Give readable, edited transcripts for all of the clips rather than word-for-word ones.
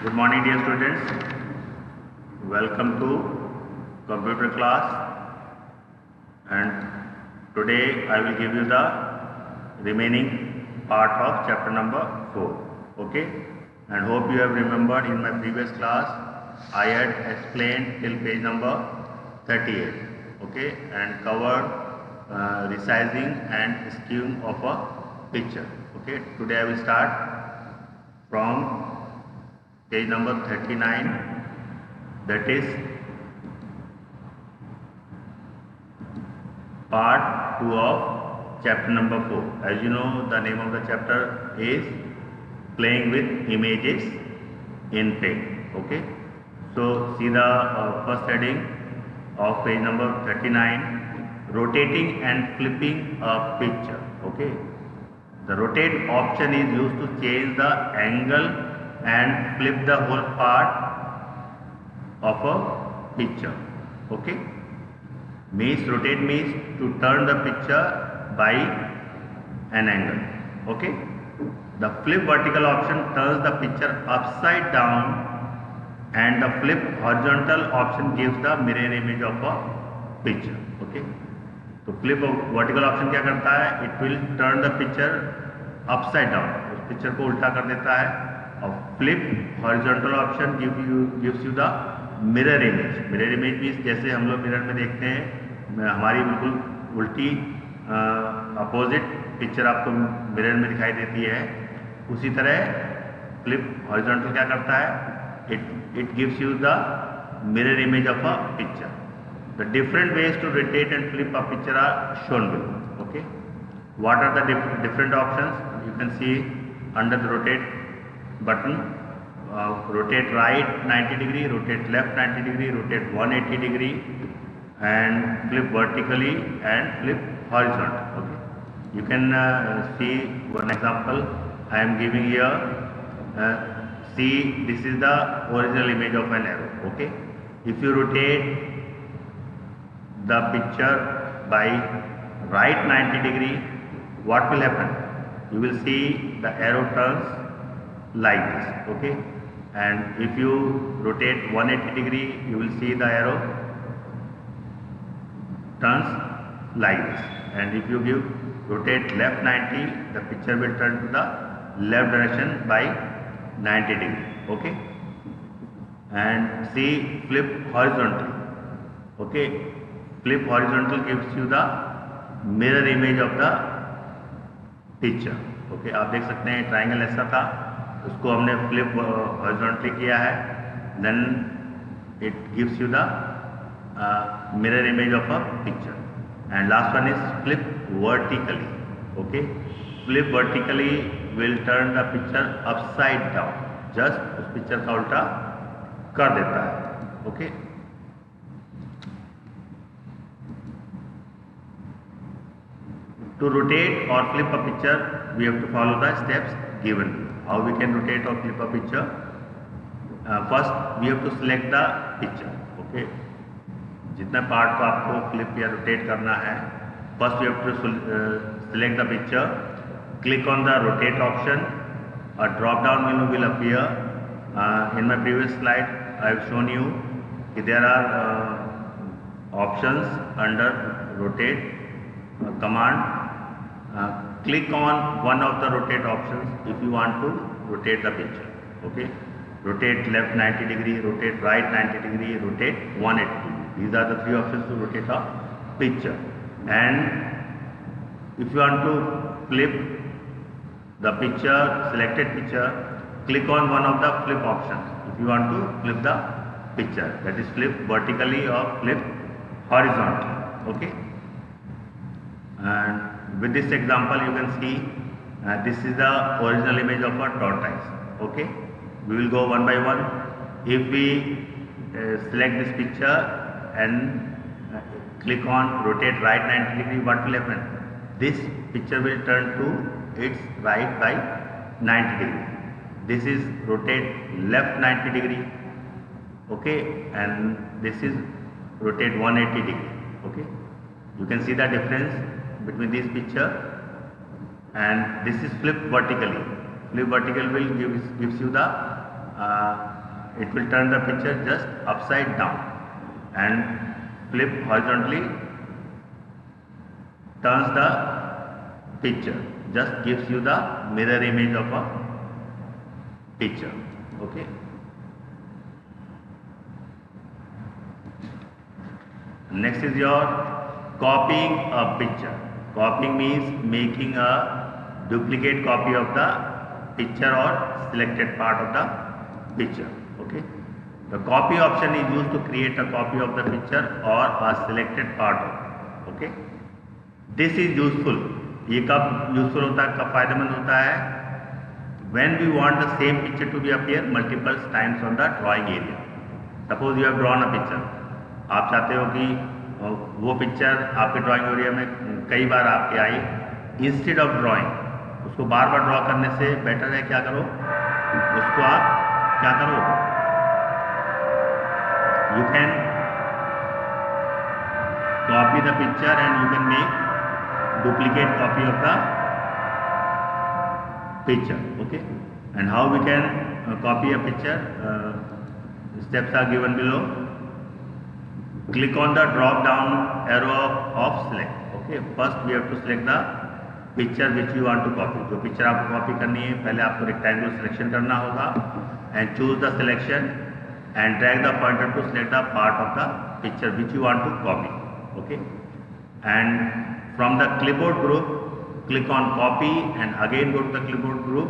Good morning, dear students. Welcome to computer class. And today I will give you the remaining part of chapter number 4. Okay? And hope you have remembered in my previous class I had explained till page number 38. Okay? And covered resizing and skewing of a picture. Okay? Today I will start from page number 39, that is part 2 of chapter number 4. As you know, the name of the chapter is playing with images in paint. Okay, so see the first heading of page number 39, rotating and flipping a picture. Okay, the rotate option is used to change the angle and flip the whole part of a picture. Okay, rotate means to turn the picture by an angle. Okay, the flip vertical option turns the picture upside down, and the flip horizontal option gives the mirror image of a picture. Okay, तो flip vertical option क्या करता है? It will turn the picture upside down, उस picture को उल्टा कर देता है. और flip horizontal option gives you the mirror image. Mirror image means जैसे हम लोग मिरर में देखते हैं, हमारी बिल्कुल उल्टी अपोजिट पिक्चर आपको मिरर में दिखाई देती है, उसी तरह flip horizontal क्या करता है? It gives you the mirror image of a picture. The different ways to rotate and flip a picture are shown below. Okay, what are the different options? You can see under the rotate button, rotate right 90 degree, rotate left 90 degree, rotate 180 degree, and flip vertically and flip horizontal. Okay, you can see one example I am giving here. See, this is the original image of an arrow. Okay, if you rotate the picture by right 90 degree, what will happen? You will see the arrow turns like this. Okay, and if you rotate 180 degree, you will see the arrow turns like this. And if you rotate left 90, the picture will turn to the left direction by 90 degree. Okay, and see flip horizontally. Okay, flip horizontal gives you the mirror image of the picture. Okay, आप देख सकते हैं triangle ऐसा था, उसको हमने flip horizontally किया है, then it gives you the mirror image of a picture. And last one is flip vertically. Okay, flip vertically will turn the picture upside down, just उस पिक्चर का उल्टा कर देता है. Okay, to rotate or flip a picture, we have to follow the steps given. How we can rotate or flip a picture? First, we have to select the picture. Okay, जितना part को आपको flip या rotate करना है, first you have to select the picture. Click on the rotate option. A drop down menu will appear. In my previous slide, I have shown you that there are options under rotate command. Click on one of the rotate options if you want to rotate the picture. Okay, rotate left 90 degree, rotate right 90 degree, rotate 180 degree. These are the three options to rotate a picture. And if you want to flip the picture, selected picture, click on one of the flip options if you want to flip the picture, that is flip vertically or flip horizontally. Okay, and with this example you can see this is the original image of a tortoise. Okay, we will go one by one. If we select this picture and click on rotate right 90 degree, what will happen? This picture will turn to its right by 90 degree. This is rotate left 90 degree. Okay, and this is rotate 180 degree. Okay, you can see the difference between this picture, and this is flip vertically. Flip vertical will gives you the it will turn the picture just upside down, and flip horizontally turns the picture, just gives you the mirror image of a picture. Okay. Next is your copying a picture. Copying means making a duplicate copy of the picture or selected part of the picture. Okay. The copy option is used to create a copy of the picture or a selected part of. Okay. This is useful. ये कब useful होता है, कब फायदेमंद होता है? When we want the same picture to be appear multiple times on the drawing area. Suppose you have drawn a picture. आप चाहते हो कि वो पिक्चर आपके ड्राइंग एरिया में कई बार आपके आई. इंस्टेड ऑफ ड्राइंग, उसको बार बार ड्रॉ करने से बेटर है क्या करो, उसको आप क्या करो, you can copy the picture and you can make duplicate copy of the picture. Okay. And how we can copy a picture? Steps are given below. Click on the drop down arrow of select. Okay. First we have to select the picture which you want to copy. जो picture आपको copy करनी है, पहले आपको rectangular selection करना होगा and choose the selection and drag the pointer to select the part of the picture which you want to copy. Okay. And from the clipboard group, click on copy and again go to the clipboard group,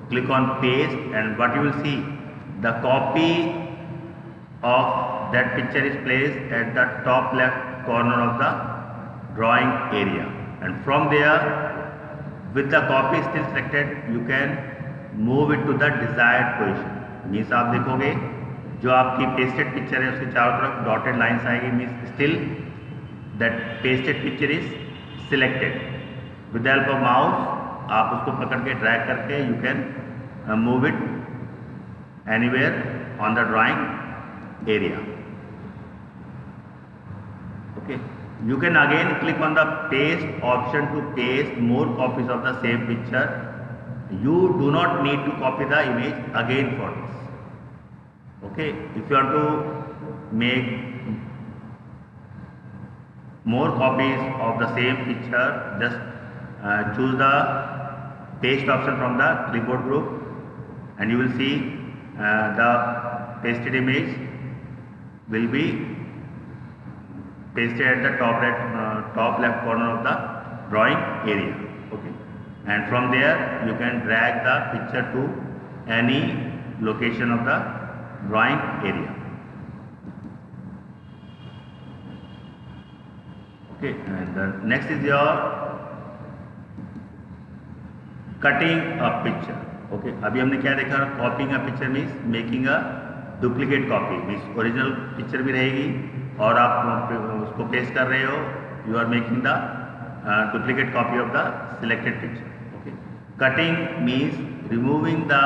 click on paste, and what you will see, the copy of that picture is placed at the top left corner of the drawing area, and from there with the copy still selected you can move it to the desired position. Means आप देखोगे जो आपकी pasted picture है उसके चारों तरफ dotted lines आएगी, means still that pasted picture is selected. With the help of mouse आप उसको पकड़ के ड्रैग करके you can move it anywhere on the drawing area. Okay. You can again click on the paste option to paste more copies of the same picture. You do not need to copy the image again for this. Okay. If you want to make more copies of the same picture, just choose the paste option from the clipboard group and you will see the pasted image will be pasted at the top left corner of the drawing area. Okay. And from there you can drag the picture to any location of the drawing area. Okay. And the next is your cutting a picture. Okay. अभी हमने क्या देखा, copying a picture means making a duplicate copy, means original picture भी रहेगी और आप उसको paste कर रहे हो, you are making the duplicate copy of the selected picture. Okay. Cutting means removing the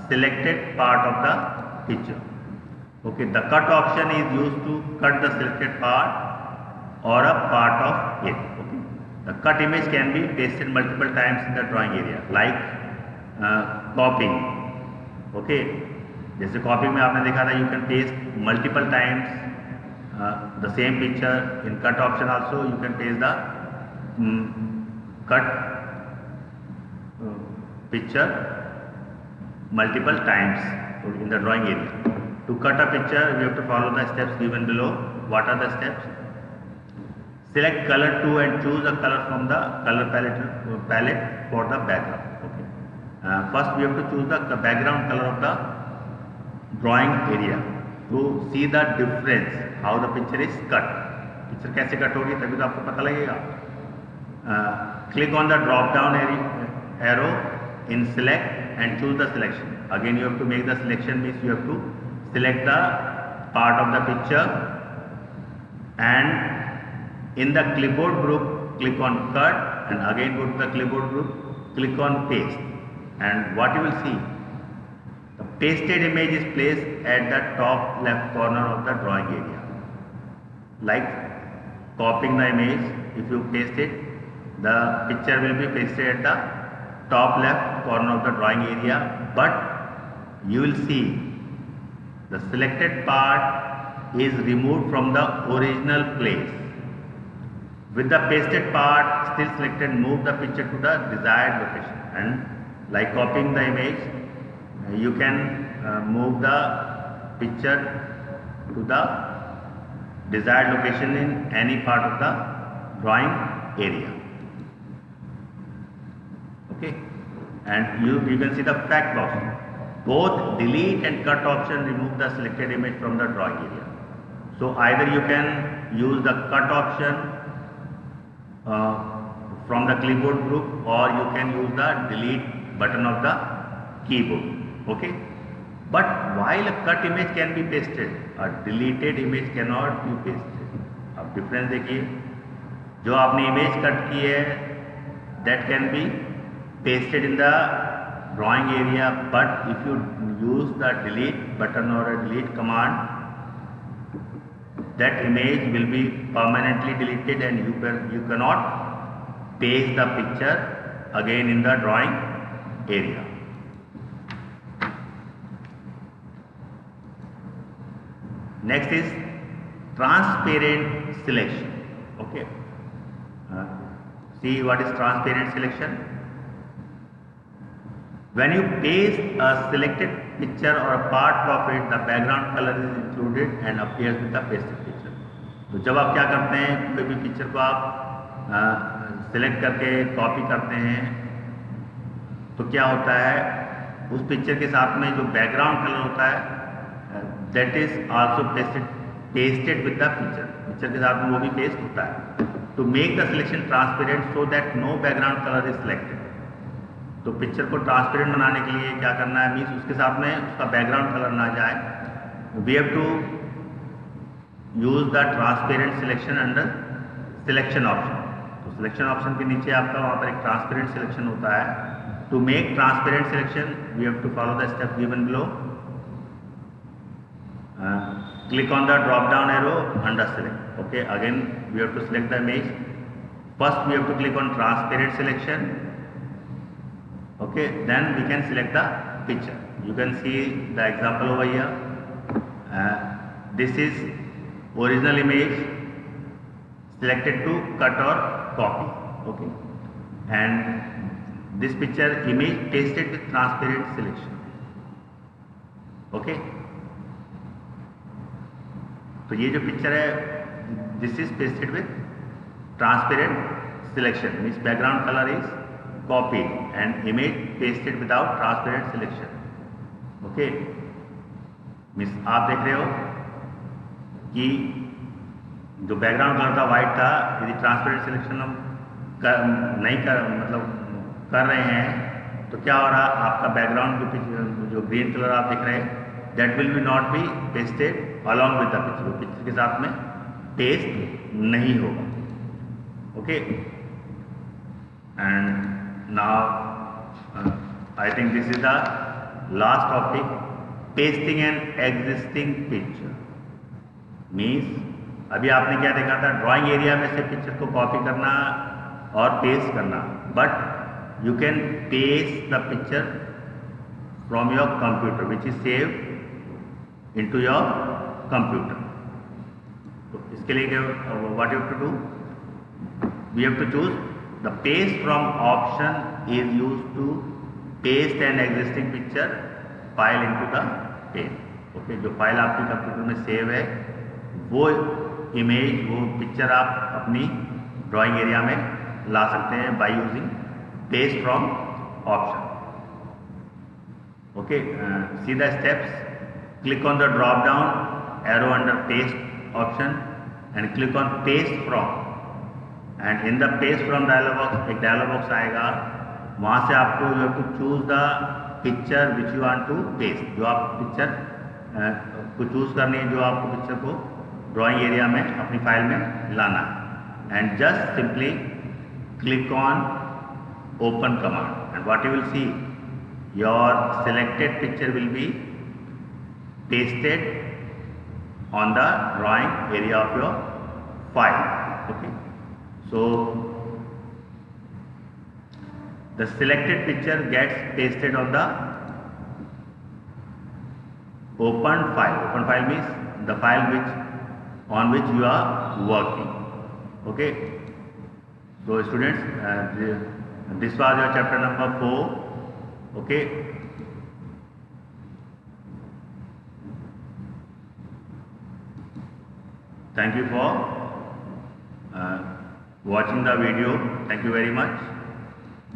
selected part of the picture. Okay. The cut option is use to cut the selected part और a part of it. Okay. The cut image can be pasted multiple times in the drawing area like copying. Okay. जैसे copying में आपने देखा था you can paste multiple times the same picture. In cut option also you can paste the cut picture multiple times in the drawing area. To cut a picture we have to follow the steps given below. What are the steps? Select color 2 and choose a color from the color palette for the background. Okay. First we have to choose the background color of the drawing area to see the difference how the picture is cut. Picture कैसे cut होगी तभी तो आपको पता लगेगा. Click on the drop down arrow in select and choose the selection. Again you have to make the selection, means you have to select the part of the picture and in the clipboard group click on cut and again go to the clipboard group, click on paste, and what you will see, the pasted image is placed at the top left corner of the drawing area. Like copying the image, if you paste it, the picture will be pasted at the top left corner of the drawing area, but you will see the selected part is removed from the original place. With the pasted part still selected, move the picture to the desired location, and like copying the image, you can move the picture to the desired location in any part of the drawing area. Okay, and you can see the fact box. Both delete and cut option remove the selected image from the drawing area. So either you can use the cut option from the clipboard group, or you can use the delete button of the keyboard. Okay, but while a cut image can be pasted, a deleted image cannot be pasted. अब difference देखिए, जो आपने image cut की है that can be pasted in the drawing area, but if you use the delete button or a delete command, that image will be permanently deleted and you cannot paste the picture again in the drawing area. Next is transparent selection. Okay, see what is transparent selection. When you paste a selected picture or a part of it, the background color is included and appears with the pasted picture. तो जब आप क्या करते हैं, कोई भी picture को आप सिलेक्ट करके कॉपी करते हैं, तो क्या होता है, उस पिक्चर के साथ में जो बैकग्राउंड कलर होता है that is also pasted with the picture के साथ में वो भी पेस्ट होता है. To make the selection transparent so that no background colour is selected. तो पिक्चर को ट्रांसपेरेंट बनाने के लिए क्या करना है, मीन्स उसके साथ में उसका बैकग्राउंड कलर ना जाए. We have to use the transparent selection under selection option. तो सिलेक्शन ऑप्शन के नीचे आपका वहाँ पर एक ट्रांसपेरेंट सिलेक्शन होता है. To make transparent selection we have to follow the step given below. Click on the drop down arrow under select. Okay, again we have to select the image. First we have to click on transparent selection. Okay, then we can select the picture. You can see the example over here. This is original image selected to cut or copy. Okay, and this picture image pasted with transparent selection. Okay, तो ये जो picture है, this is pasted with transparent selection. Means background color is copied and image pasted without transparent selection. Okay, miss आप देख रहे हो कि जो बैकग्राउंड कलर था वाइट था, यदि ट्रांसपेरेंट सिलेक्शन हम कर रहे हैं तो क्या हो रहा है, आपका बैकग्राउंड जो ग्रीन कलर आप देख रहे हैं that will be not be pasted along with the picture. Picture के साथ में पेस्ट नहीं होगा. Okay, and now I think this is the last topic, pasting an existing picture. Means अभी आपने क्या देखा था, ड्राइंग एरिया में से पिक्चर को कॉपी करना और पेस्ट करना, but you can paste the picture from your computer which is save into your computer. तो इसके लिए what you have to do, we have to choose the paste from option is used to paste an existing picture file into the pane. Okay, जो file आपके computer में save है वो image, वो picture आप अपनी ड्राइंग एरिया में ला सकते हैं by using paste from option. Okay, see the steps. Click on the drop down arrow under paste option and click on paste from. And in the paste from dialog box एक dialog box आएगा, वहाँ से आपको you have to choose the picture which you want to paste. जो आप picture को choose करनी है, जो आपको पिक्चर को ड्राइंग एरिया में अपनी फाइल में लाना है. And just simply click on open command and what you will see, your selected picture will be pasted on the drawing area of your file. Okay, so the selected picture gets pasted on the open file. Open file means the file on which you are working. Okay. So students, this was your chapter number 4. Okay. Thank you for watching the video. Thank you very much.